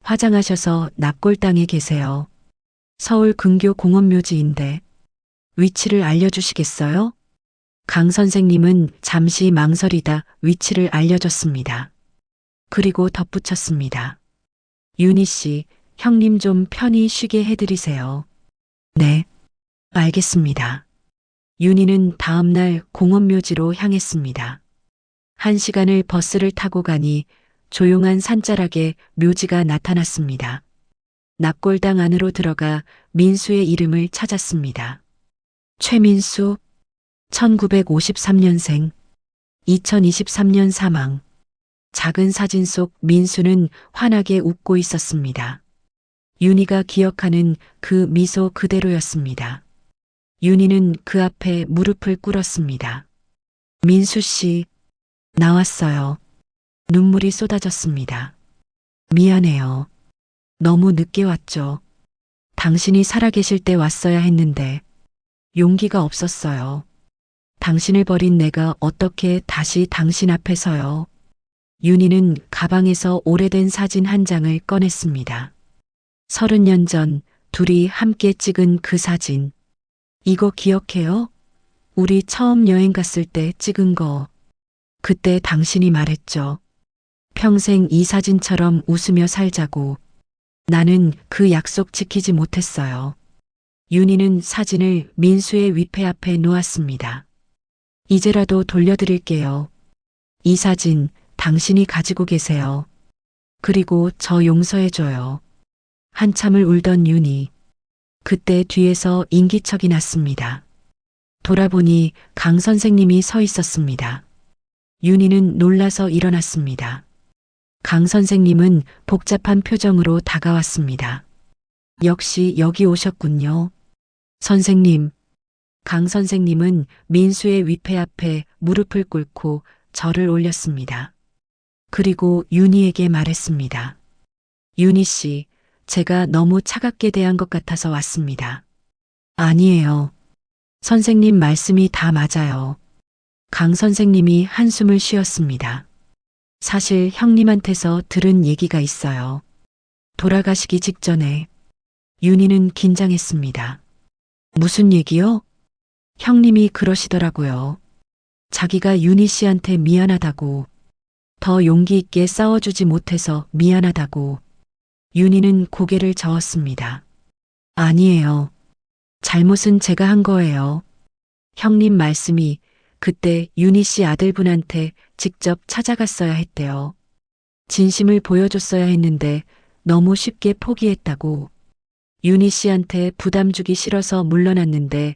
화장하셔서 납골당에 계세요. 서울 근교 공원묘지인데 위치를 알려주시겠어요? 강 선생님은 잠시 망설이다 위치를 알려줬습니다. 그리고 덧붙였습니다. 윤희 씨, 형님 좀 편히 쉬게 해드리세요. 네, 알겠습니다. 윤희는 다음날 공원묘지로 향했습니다. 1시간을 버스를 타고 가니 조용한 산자락에 묘지가 나타났습니다. 납골당 안으로 들어가 민수의 이름을 찾았습니다. 최민수, 1953년생, 2023년 사망. 작은 사진 속 민수는 환하게 웃고 있었습니다. 윤희가 기억하는 그 미소 그대로였습니다. 윤희는 그 앞에 무릎을 꿇었습니다. 민수 씨, 나왔어요. 눈물이 쏟아졌습니다. 미안해요. 너무 늦게 왔죠. 당신이 살아계실 때 왔어야 했는데 용기가 없었어요. 당신을 버린 내가 어떻게 다시 당신 앞에 서요. 윤희는 가방에서 오래된 사진 한 장을 꺼냈습니다. 30년 전 둘이 함께 찍은 그 사진. 이거 기억해요? 우리 처음 여행 갔을 때 찍은 거. 그때 당신이 말했죠. 평생 이 사진처럼 웃으며 살자고. 나는 그 약속 지키지 못했어요. 윤희는 사진을 민수의 위패 앞에 놓았습니다. 이제라도 돌려드릴게요. 이 사진 당신이 가지고 계세요. 그리고 저 용서해줘요. 한참을 울던 윤희. 그때 뒤에서 인기척이 났습니다. 돌아보니 강 선생님이 서 있었습니다. 윤희는 놀라서 일어났습니다. 강 선생님은 복잡한 표정으로 다가왔습니다. 역시 여기 오셨군요. 선생님. 강 선생님은 민수의 위패 앞에 무릎을 꿇고 절을 올렸습니다. 그리고 윤희에게 말했습니다. 윤희 씨, 제가 너무 차갑게 대한 것 같아서 왔습니다. 아니에요. 선생님 말씀이 다 맞아요. 강 선생님이 한숨을 쉬었습니다. 사실 형님한테서 들은 얘기가 있어요. 돌아가시기 직전에. 윤희는 긴장했습니다. 무슨 얘기요? 형님이 그러시더라고요. 자기가 윤희 씨한테 미안하다고, 더 용기 있게 싸워주지 못해서 미안하다고. 윤희는 고개를 저었습니다. 아니에요. 잘못은 제가 한 거예요. 형님 말씀이 그때 윤희 씨 아들분한테 직접 찾아갔어야 했대요. 진심을 보여줬어야 했는데 너무 쉽게 포기했다고. 윤희 씨한테 부담 주기 싫어서 물러났는데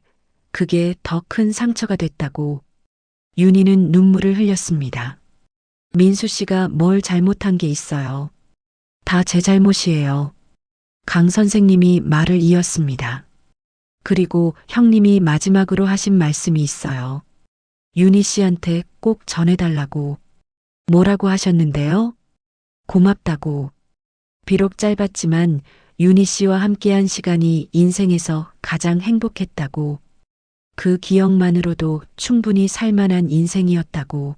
그게 더 큰 상처가 됐다고. 윤희는 눈물을 흘렸습니다. 민수 씨가 뭘 잘못한 게 있어요. 다 제 잘못이에요. 강 선생님이 말을 이었습니다. 그리고 형님이 마지막으로 하신 말씀이 있어요. 윤희 씨한테 꼭 전해달라고. 뭐라고 하셨는데요? 고맙다고. 비록 짧았지만 윤희 씨와 함께한 시간이 인생에서 가장 행복했다고. 그 기억만으로도 충분히 살만한 인생이었다고.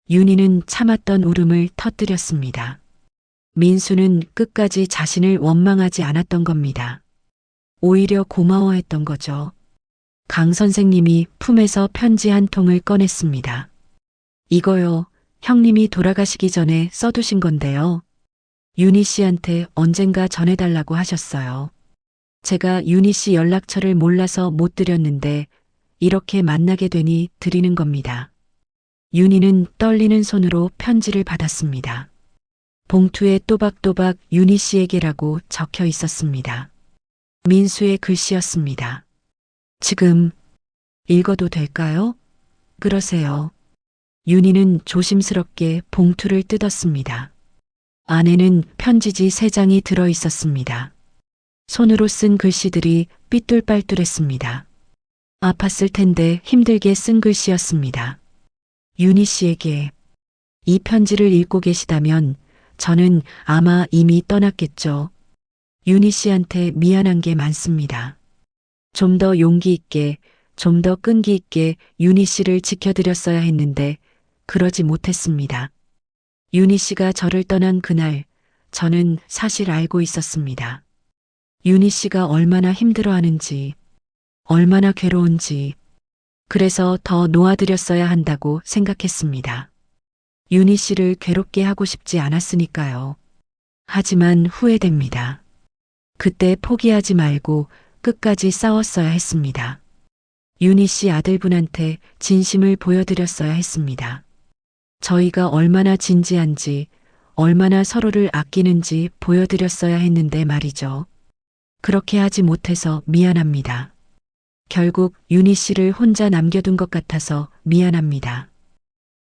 윤희는 참았던 울음을 터뜨렸습니다. 민수는 끝까지 자신을 원망하지 않았던 겁니다. 오히려 고마워했던 거죠. 강 선생님이 품에서 편지 한 통을 꺼냈습니다. 이거요, 형님이 돌아가시기 전에 써두신 건데요. 윤희 씨한테 언젠가 전해달라고 하셨어요. 제가 윤희 씨 연락처를 몰라서 못 드렸는데 이렇게 만나게 되니 드리는 겁니다. 윤희는 떨리는 손으로 편지를 받았습니다. 봉투에 또박또박 윤희 씨에게라고 적혀 있었습니다. 민수의 글씨였습니다. 지금 읽어도 될까요? 그러세요. 윤희는 조심스럽게 봉투를 뜯었습니다. 안에는 편지지 3장이 들어 있었습니다. 손으로 쓴 글씨들이 삐뚤빨뚤했습니다. 아팠을 텐데 힘들게 쓴 글씨였습니다. 윤희 씨에게. 이 편지를 읽고 계시다면 저는 아마 이미 떠났겠죠. 윤희 씨한테 미안한 게 많습니다. 좀 더 용기 있게, 좀 더 끈기 있게 윤희 씨를 지켜드렸어야 했는데 그러지 못했습니다. 윤희 씨가 저를 떠난 그날 저는 사실 알고 있었습니다. 윤희 씨가 얼마나 힘들어하는지, 얼마나 괴로운지. 그래서 더 놓아드렸어야 한다고 생각했습니다. 윤희 씨를 괴롭게 하고 싶지 않았으니까요. 하지만 후회됩니다. 그때 포기하지 말고 끝까지 싸웠어야 했습니다. 윤희 씨 아들분한테 진심을 보여드렸어야 했습니다. 저희가 얼마나 진지한지, 얼마나 서로를 아끼는지 보여드렸어야 했는데 말이죠. 그렇게 하지 못해서 미안합니다. 결국 윤희 씨를 혼자 남겨둔 것 같아서 미안합니다.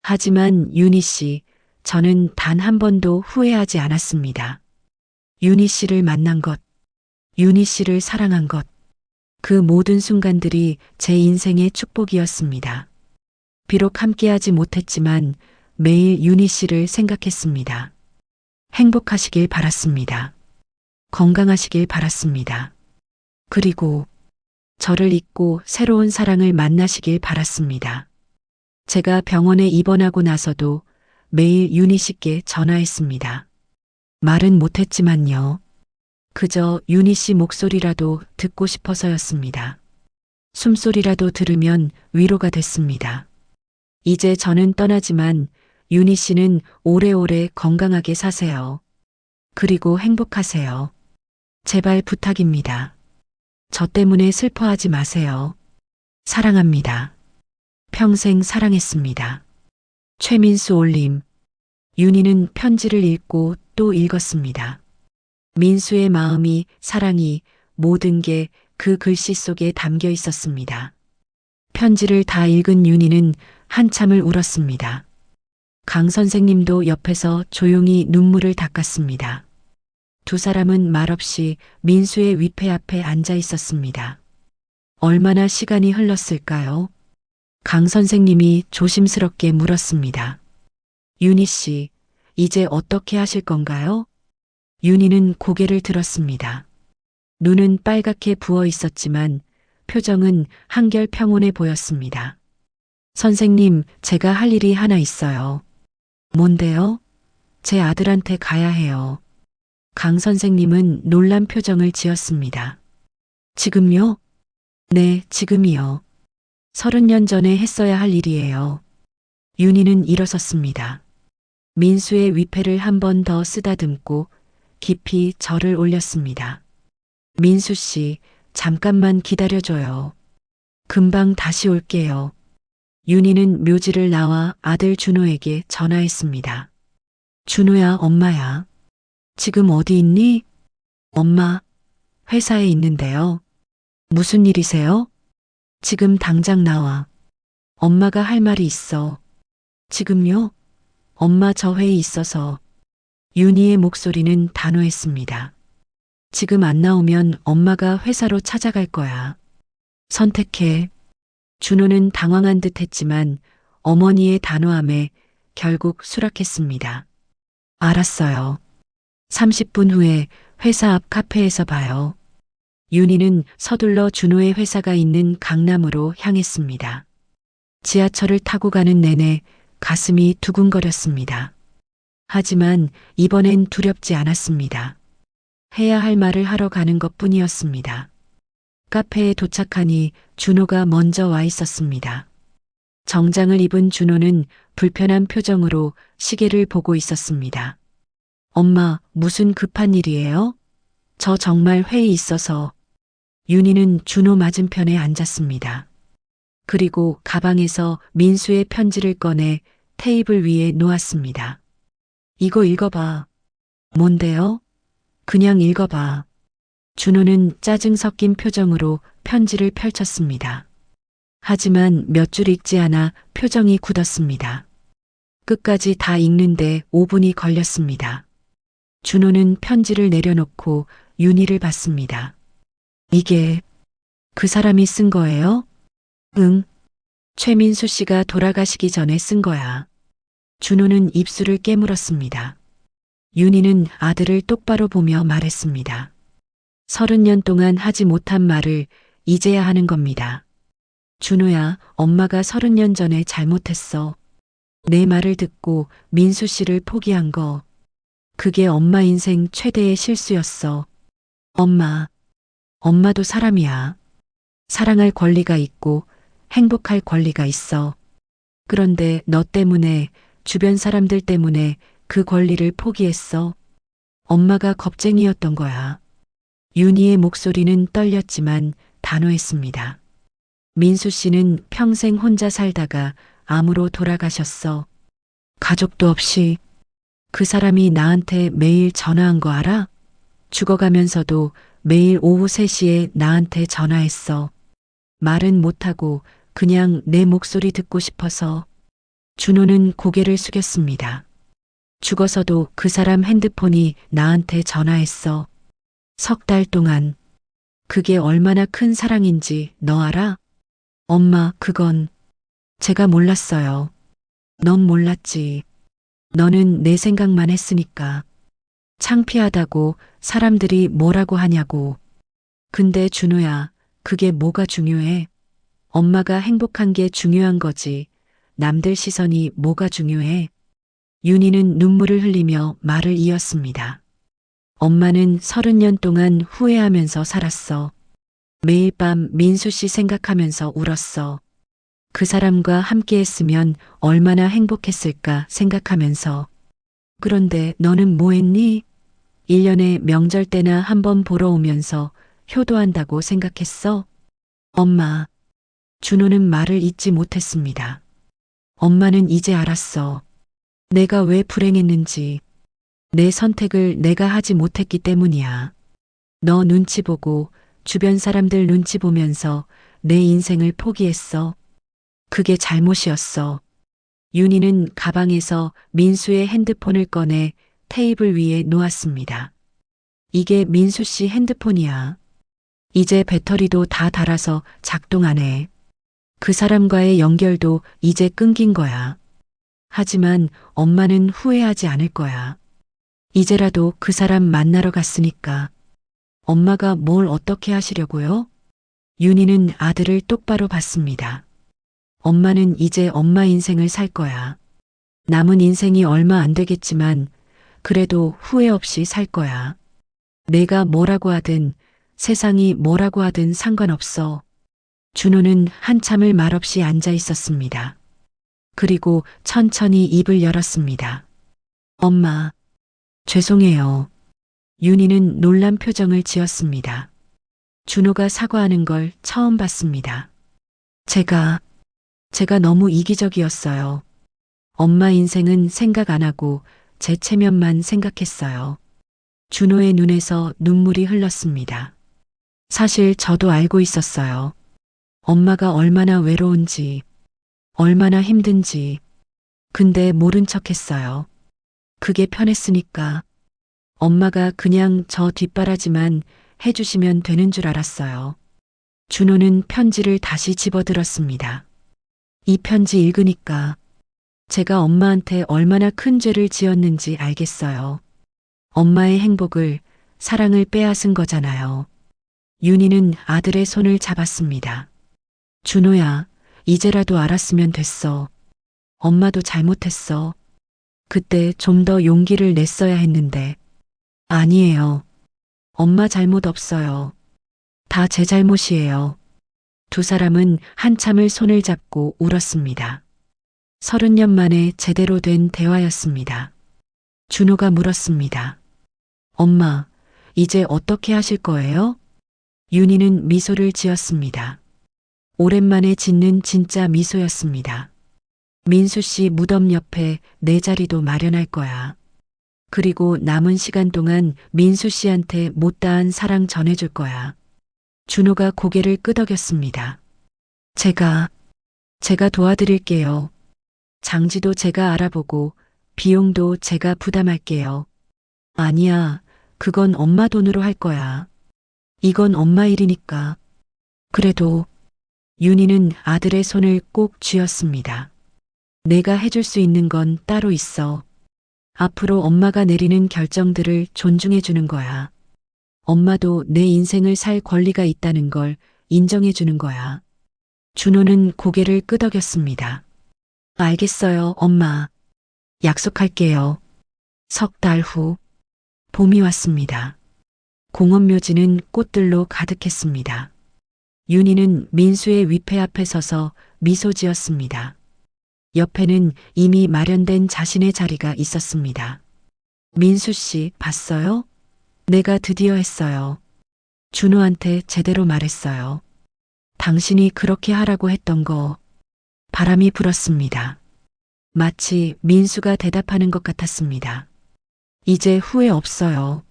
하지만 윤희 씨, 저는 단 한 번도 후회하지 않았습니다. 윤희 씨를 만난 것, 윤희 씨를 사랑한 것, 그 모든 순간들이 제 인생의 축복이었습니다. 비록 함께하지 못했지만 매일 윤희 씨를 생각했습니다. 행복하시길 바랐습니다. 건강하시길 바랐습니다. 그리고 저를 잊고 새로운 사랑을 만나시길 바랐습니다. 제가 병원에 입원하고 나서도 매일 윤희 씨께 전화했습니다. 말은 못했지만요. 그저 윤희 씨 목소리라도 듣고 싶어서였습니다. 숨소리라도 들으면 위로가 됐습니다. 이제 저는 떠나지만 윤희 씨는 오래오래 건강하게 사세요. 그리고 행복하세요. 제발 부탁입니다. 저 때문에 슬퍼하지 마세요. 사랑합니다. 평생 사랑했습니다. 최민수 올림. 윤희는 편지를 읽고 또 읽었습니다. 민수의 마음이, 사랑이, 모든 게 그 글씨 속에 담겨 있었습니다. 편지를 다 읽은 윤희는 한참을 울었습니다. 강 선생님도 옆에서 조용히 눈물을 닦았습니다. 두 사람은 말없이 민수의 위패 앞에 앉아 있었습니다. 얼마나 시간이 흘렀을까요? 강 선생님이 조심스럽게 물었습니다. 윤희 씨, 이제 어떻게 하실 건가요? 윤희는 고개를 들었습니다. 눈은 빨갛게 부어 있었지만 표정은 한결 평온해 보였습니다. 선생님, 제가 할 일이 하나 있어요. 뭔데요? 제 아들한테 가야 해요. 강 선생님은 놀란 표정을 지었습니다. 지금요? 네, 지금이요. 30년 전에 했어야 할 일이에요. 윤희는 일어섰습니다. 민수의 위패를 한 번 더 쓰다듬고 깊이 절을 올렸습니다. 민수 씨, 잠깐만 기다려줘요. 금방 다시 올게요. 윤희는 묘지를 나와 아들 준호에게 전화했습니다. 준호야, 엄마야. 지금 어디 있니? 엄마, 회사에 있는데요. 무슨 일이세요? 지금 당장 나와. 엄마가 할 말이 있어. 지금요? 엄마 저 회의 있어서. 윤희의 목소리는 단호했습니다. 지금 안 나오면 엄마가 회사로 찾아갈 거야. 선택해. 준호는 당황한 듯 했지만 어머니의 단호함에 결국 수락했습니다. 알았어요. 30분 후에 회사 앞 카페에서 봐요. 윤희는 서둘러 준호의 회사가 있는 강남으로 향했습니다. 지하철을 타고 가는 내내 가슴이 두근거렸습니다. 하지만 이번엔 두렵지 않았습니다. 해야 할 말을 하러 가는 것 뿐이었습니다. 카페에 도착하니 준호가 먼저 와 있었습니다. 정장을 입은 준호는 불편한 표정으로 시계를 보고 있었습니다. 엄마, 무슨 급한 일이에요? 저 정말 회의 있어서. 윤희는 준호 맞은편에 앉았습니다. 그리고 가방에서 민수의 편지를 꺼내 테이블 위에 놓았습니다. 이거 읽어봐. 뭔데요? 그냥 읽어봐. 준호는 짜증 섞인 표정으로 편지를 펼쳤습니다. 하지만 몇 줄 읽지 않아 표정이 굳었습니다. 끝까지 다 읽는데 5분이 걸렸습니다. 준호는 편지를 내려놓고 윤희를 봤습니다. 이게 그 사람이 쓴 거예요? 응. 최민수 씨가 돌아가시기 전에 쓴 거야. 준호는 입술을 깨물었습니다. 윤희는 아들을 똑바로 보며 말했습니다. 30년 동안 하지 못한 말을 이제야 하는 겁니다. 준호야, 엄마가 30년 전에 잘못했어. 내 말을 듣고 민수 씨를 포기한 거. 그게 엄마 인생 최대의 실수였어. 엄마도 사람이야. 사랑할 권리가 있고 행복할 권리가 있어. 그런데 너 때문에, 주변 사람들 때문에 그 권리를 포기했어. 엄마가 겁쟁이였던 거야. 윤희의 목소리는 떨렸지만 단호했습니다. 민수 씨는 평생 혼자 살다가 암으로 돌아가셨어. 가족도 없이. 그 사람이 나한테 매일 전화한 거 알아? 죽어가면서도 매일 오후 3시에 나한테 전화했어. 말은 못하고 그냥 내 목소리 듣고 싶어서. 준호는 고개를 숙였습니다. 죽어서도 그 사람 핸드폰이 나한테 전화했어. 3달 동안. 그게 얼마나 큰 사랑인지 너 알아? 엄마, 그건 제가 몰랐어요. 넌 몰랐지. 너는 내 생각만 했으니까. 창피하다고 사람들이 뭐라고 하냐고. 근데 준호야, 그게 뭐가 중요해? 엄마가 행복한 게 중요한 거지. 남들 시선이 뭐가 중요해? 윤희는 눈물을 흘리며 말을 이었습니다. 엄마는 30년 동안 후회하면서 살았어. 매일 밤 민수 씨 생각하면서 울었어. 그 사람과 함께 했으면 얼마나 행복했을까 생각하면서. 그런데 너는 뭐 했니? 1년에 명절 때나 한번 보러 오면서 효도한다고 생각했어? 엄마. 준호는 말을 잇지 못했습니다. 엄마는 이제 알았어. 내가 왜 불행했는지. 내 선택을 내가 하지 못했기 때문이야. 너 눈치 보고 주변 사람들 눈치 보면서 내 인생을 포기했어. 그게 잘못이었어. 윤희는 가방에서 민수의 핸드폰을 꺼내 테이블 위에 놓았습니다. 이게 민수 씨 핸드폰이야. 이제 배터리도 다 닳아서 작동하네. 그 사람과의 연결도 이제 끊긴 거야. 하지만 엄마는 후회하지 않을 거야. 이제라도 그 사람 만나러 갔으니까. 엄마가 뭘 어떻게 하시려고요? 윤희는 아들을 똑바로 봤습니다. 엄마는 이제 엄마 인생을 살 거야. 남은 인생이 얼마 안 되겠지만 그래도 후회 없이 살 거야. 내가 뭐라고 하든 세상이 뭐라고 하든 상관없어. 준호는 한참을 말없이 앉아 있었습니다. 그리고 천천히 입을 열었습니다. 엄마, 죄송해요. 윤희는 놀란 표정을 지었습니다. 준호가 사과하는 걸 처음 봤습니다. 제가 너무 이기적이었어요. 엄마 인생은 생각 안 하고 제 체면만 생각했어요. 준호의 눈에서 눈물이 흘렀습니다. 사실 저도 알고 있었어요. 엄마가 얼마나 외로운지, 얼마나 힘든지. 근데 모른 척 했어요. 그게 편했으니까. 엄마가 그냥 저 뒷바라지만 해주시면 되는 줄 알았어요. 준호는 편지를 다시 집어들었습니다. 이 편지 읽으니까 제가 엄마한테 얼마나 큰 죄를 지었는지 알겠어요. 엄마의 행복을, 사랑을 빼앗은 거잖아요. 윤희는 아들의 손을 잡았습니다. 준호야, 이제라도 알았으면 됐어. 엄마도 잘못했어. 그때 좀 더 용기를 냈어야 했는데. 아니에요. 엄마 잘못 없어요. 다 제 잘못이에요. 두 사람은 한참을 손을 잡고 울었습니다. 30년 만에 제대로 된 대화였습니다. 준호가 물었습니다. 엄마, 이제 어떻게 하실 거예요? 윤희는 미소를 지었습니다. 오랜만에 짓는 진짜 미소였습니다. 민수 씨 무덤 옆에 내 자리도 마련할 거야. 그리고 남은 시간 동안 민수 씨한테 못다한 사랑 전해줄 거야. 준호가 고개를 끄덕였습니다. 제가 도와드릴게요. 장지도 제가 알아보고 비용도 제가 부담할게요. 아니야, 그건 엄마 돈으로 할 거야. 이건 엄마 일이니까. 그래도 윤희는 아들의 손을 꼭 쥐었습니다. 내가 해줄 수 있는 건 따로 있어. 앞으로 엄마가 내리는 결정들을 존중해 주는 거야. 엄마도 내 인생을 살 권리가 있다는 걸 인정해 주는 거야. 준호는 고개를 끄덕였습니다. 알겠어요, 엄마. 약속할게요. 석 달 후, 봄이 왔습니다. 공원 묘지는 꽃들로 가득했습니다. 윤희는 민수의 위패 앞에 서서 미소 지었습니다. 옆에는 이미 마련된 자신의 자리가 있었습니다. 민수 씨, 봤어요? 내가 드디어 했어요. 준호한테 제대로 말했어요. 당신이 그렇게 하라고 했던 거. 바람이 불었습니다. 마치 민수가 대답하는 것 같았습니다. 이제 후회 없어요.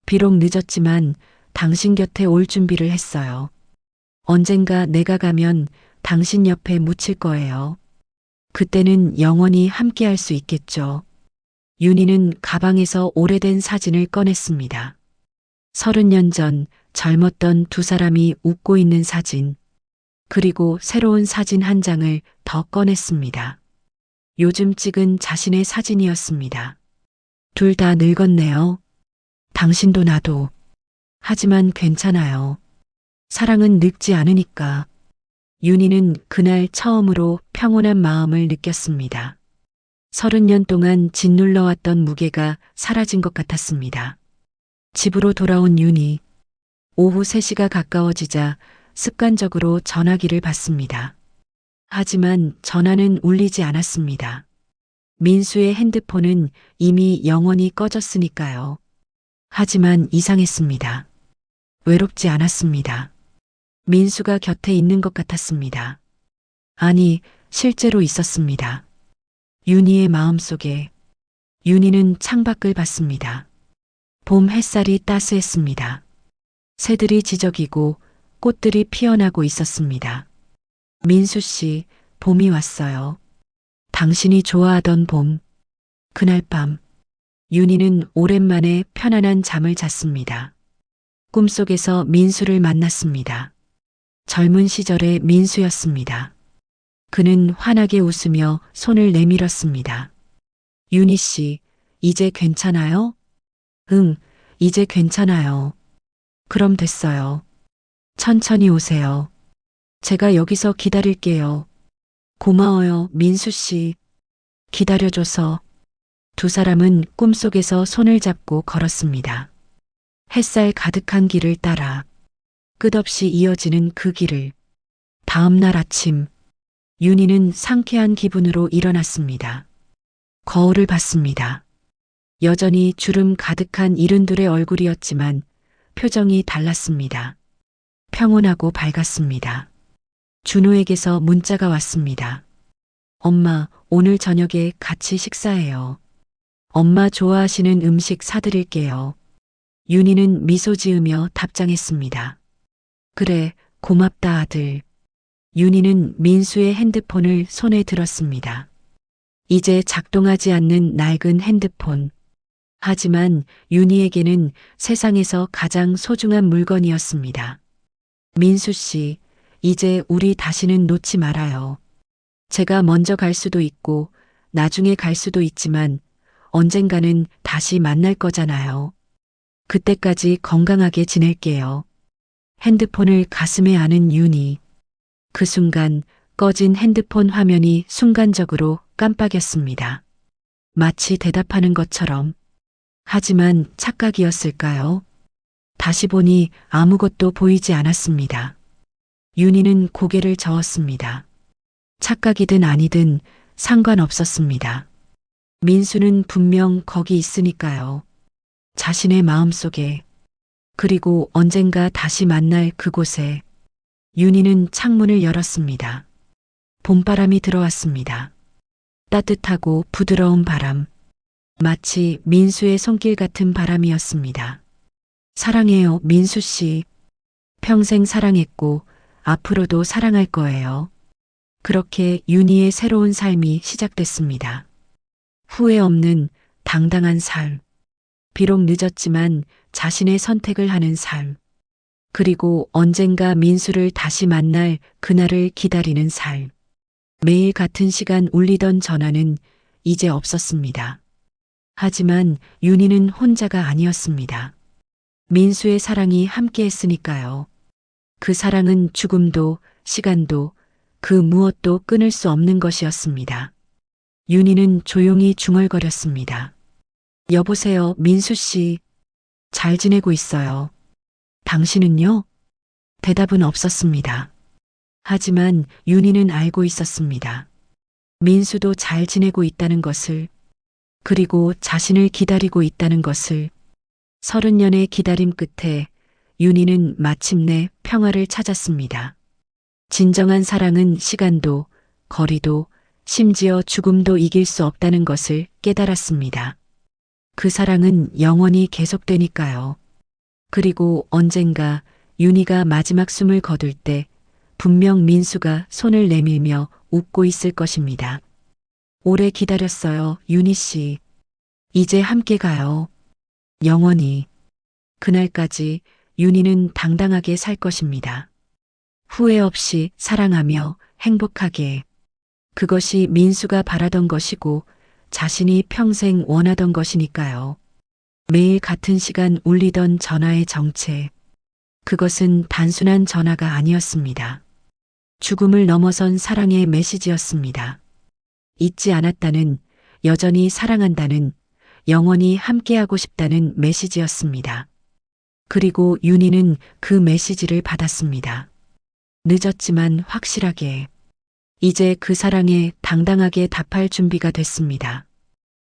비록 늦었지만 당신 곁에 올 준비를 했어요. 언젠가 내가 가면 당신 옆에 묻힐 거예요. 그때는 영원히 함께할 수 있겠죠. 윤희는 가방에서 오래된 사진을 꺼냈습니다. 30년 전 젊었던 두 사람이 웃고 있는 사진. 그리고 새로운 사진 한 장을 더 꺼냈습니다. 요즘 찍은 자신의 사진이었습니다. 둘 다 늙었네요. 당신도 나도. 하지만 괜찮아요. 사랑은 늙지 않으니까. 윤희는 그날 처음으로 평온한 마음을 느꼈습니다. 30년 동안 짓눌러왔던 무게가 사라진 것 같았습니다. 집으로 돌아온 윤희. 오후 3시가 가까워지자 습관적으로 전화기를 받습니다. 하지만 전화는 울리지 않았습니다. 민수의 핸드폰은 이미 영원히 꺼졌으니까요. 하지만 이상했습니다. 외롭지 않았습니다. 민수가 곁에 있는 것 같았습니다. 아니, 실제로 있었습니다. 윤희의 마음속에. 윤희는 창밖을 봤습니다. 봄 햇살이 따스했습니다. 새들이 지저귀고 꽃들이 피어나고 있었습니다. 민수 씨, 봄이 왔어요. 당신이 좋아하던 봄. 그날 밤, 윤희는 오랜만에 편안한 잠을 잤습니다. 꿈속에서 민수를 만났습니다. 젊은 시절의 민수였습니다. 그는 환하게 웃으며 손을 내밀었습니다. 윤희 씨, 이제 괜찮아요? 응, 이제 괜찮아요. 그럼 됐어요. 천천히 오세요. 제가 여기서 기다릴게요. 고마워요, 민수 씨. 기다려줘서. 두 사람은 꿈속에서 손을 잡고 걸었습니다. 햇살 가득한 길을 따라 끝없이 이어지는 그 길을 다음 날 아침, 윤희는 상쾌한 기분으로 일어났습니다. 거울을 봤습니다. 여전히 주름 가득한 이른둘의 얼굴이었지만 표정이 달랐습니다. 평온하고 밝았습니다. 준호에게서 문자가 왔습니다. 엄마, 오늘 저녁에 같이 식사해요. 엄마 좋아하시는 음식 사드릴게요. 윤희는 미소 지으며 답장했습니다. 그래, 고맙다 아들. 윤희는 민수의 핸드폰을 손에 들었습니다. 이제 작동하지 않는 낡은 핸드폰. 하지만 윤희에게는 세상에서 가장 소중한 물건이었습니다. 민수 씨, 이제 우리 다시는 놓지 말아요. 제가 먼저 갈 수도 있고 나중에 갈 수도 있지만 언젠가는 다시 만날 거잖아요. 그때까지 건강하게 지낼게요. 핸드폰을 가슴에 안은 윤희. 그 순간 꺼진 핸드폰 화면이 순간적으로 깜빡였습니다. 마치 대답하는 것처럼. 하지만 착각이었을까요? 다시 보니 아무것도 보이지 않았습니다. 윤희는 고개를 저었습니다. 착각이든 아니든 상관없었습니다. 민수는 분명 거기 있으니까요. 자신의 마음속에, 그리고 언젠가 다시 만날 그곳에. 윤희는 창문을 열었습니다. 봄바람이 들어왔습니다. 따뜻하고 부드러운 바람. 마치 민수의 손길 같은 바람이었습니다. 사랑해요, 민수 씨. 평생 사랑했고 앞으로도 사랑할 거예요. 그렇게 윤희의 새로운 삶이 시작됐습니다. 후회 없는 당당한 삶. 비록 늦었지만 자신의 선택을 하는 삶. 그리고 언젠가 민수를 다시 만날 그날을 기다리는 삶. 매일 같은 시간 울리던 전화는 이제 없었습니다. 하지만 윤희는 혼자가 아니었습니다. 민수의 사랑이 함께했으니까요. 그 사랑은 죽음도 시간도 그 무엇도 끊을 수 없는 것이었습니다. 윤희는 조용히 중얼거렸습니다. 여보세요, 민수 씨. 잘 지내고 있어요. 당신은요? 대답은 없었습니다. 하지만 윤희는 알고 있었습니다. 민수도 잘 지내고 있다는 것을, 그리고 자신을 기다리고 있다는 것을. 30년의 기다림 끝에 윤희는 마침내 평화를 찾았습니다. 진정한 사랑은 시간도, 거리도, 심지어 죽음도 이길 수 없다는 것을 깨달았습니다. 그 사랑은 영원히 계속되니까요. 그리고 언젠가 윤희가 마지막 숨을 거둘 때 분명 민수가 손을 내밀며 웃고 있을 것입니다. 오래 기다렸어요, 윤희 씨. 이제 함께 가요. 영원히. 그날까지 윤희는 당당하게 살 것입니다. 후회 없이 사랑하며 행복하게. 그것이 민수가 바라던 것이고 자신이 평생 원하던 것이니까요. 매일 같은 시간 울리던 전화의 정체. 그것은 단순한 전화가 아니었습니다. 죽음을 넘어선 사랑의 메시지였습니다. 잊지 않았다는, 여전히 사랑한다는, 영원히 함께하고 싶다는 메시지였습니다. 그리고 윤희는 그 메시지를 받았습니다. 늦었지만 확실하게. 이제 그 사랑에 당당하게 답할 준비가 됐습니다.